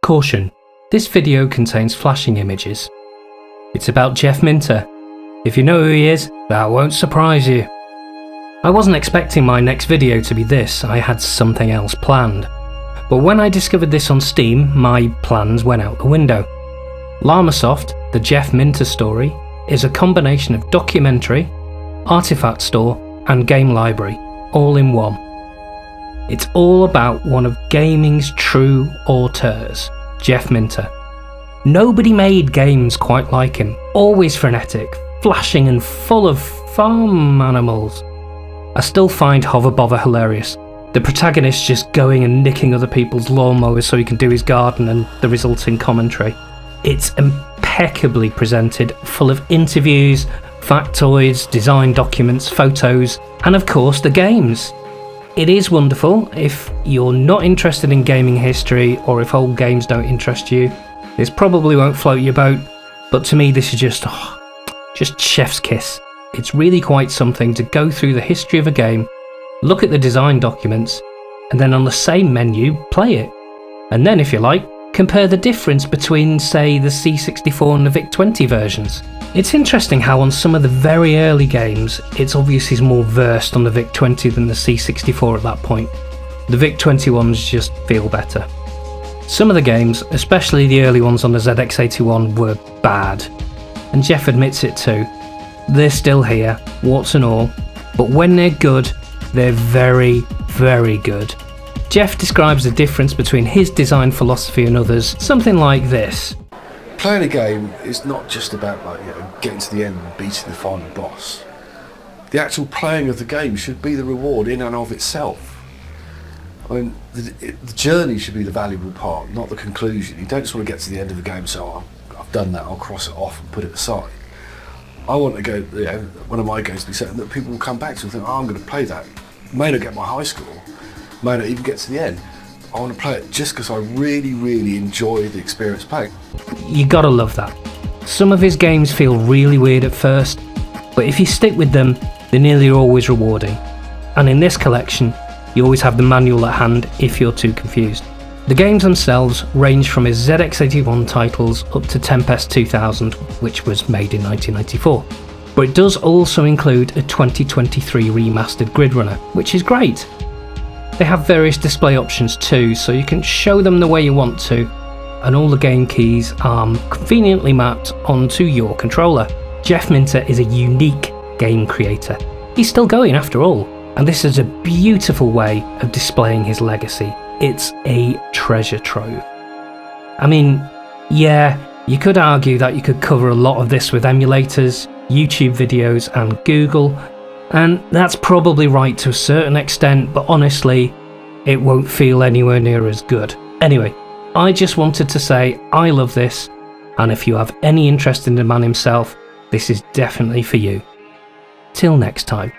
Caution, this video contains flashing images. It's about Jeff Minter. If you know who he is, that won't surprise you. I wasn't expecting my next video to be this, I had something else planned. But when I discovered this on Steam, my plans went out the window. Llamasoft, the Jeff Minter story, is a combination of documentary, artifact store and game library, all in one. It's all about one of gaming's true auteurs, Jeff Minter. Nobody made games quite like him, always frenetic, flashing and full of farm animals. I still find Hover Bother hilarious. The protagonist just going and nicking other people's lawnmowers so he can do his garden and the resulting commentary. It's impeccably presented, full of interviews, factoids, design documents, photos, and of course the games. It is wonderful. If you're not interested in gaming history or if old games don't interest you, this probably won't float your boat, but to me this is just chef's kiss. It's really quite something to go through the history of a game, look at the design documents, and then on the same menu, play it. And then if you like, compare the difference between, say, the C64 and the VIC-20 versions. It's interesting how on some of the very early games, it's obviously more versed on the VIC-20 than the C64 at that point. The VIC-20 ones just feel better. Some of the games, especially the early ones on the ZX81, were bad. And Jeff admits it too. They're still here, warts and all, but when they're good, they're very, very good. Jeff describes the difference between his design philosophy and others, something like this. Playing a game is not just about getting to the end and beating the final boss. The actual playing of the game should be the reward in and of itself. I mean, the journey should be the valuable part, not the conclusion. You don't just want to get to the end of the game and say, oh, I've done that, I'll cross it off and put it aside. I want to go, one of my games to be certain that people will come back to and think, oh, I'm going to play that. May not get my high score, may not even get to the end. I want to play it just because I really, really enjoy the experience playing. You gotta love that. Some of his games feel really weird at first, but if you stick with them, they're nearly always rewarding. And in this collection, you always have the manual at hand if you're too confused. The games themselves range from his ZX81 titles up to Tempest 2000, which was made in 1994. But it does also include a 2023 remastered Gridrunner, which is great. They have various display options too, so you can show them the way you want to, and all the game keys are conveniently mapped onto your controller. Jeff Minter is a unique game creator. He's still going after all, and this is a beautiful way of displaying his legacy. It's a treasure trove. I mean, yeah, you could argue that you could cover a lot of this with emulators, YouTube videos and Google, and that's probably right to a certain extent, but honestly, it won't feel anywhere near as good. Anyway, I just wanted to say I love this, and if you have any interest in the man himself, this is definitely for you. Till next time.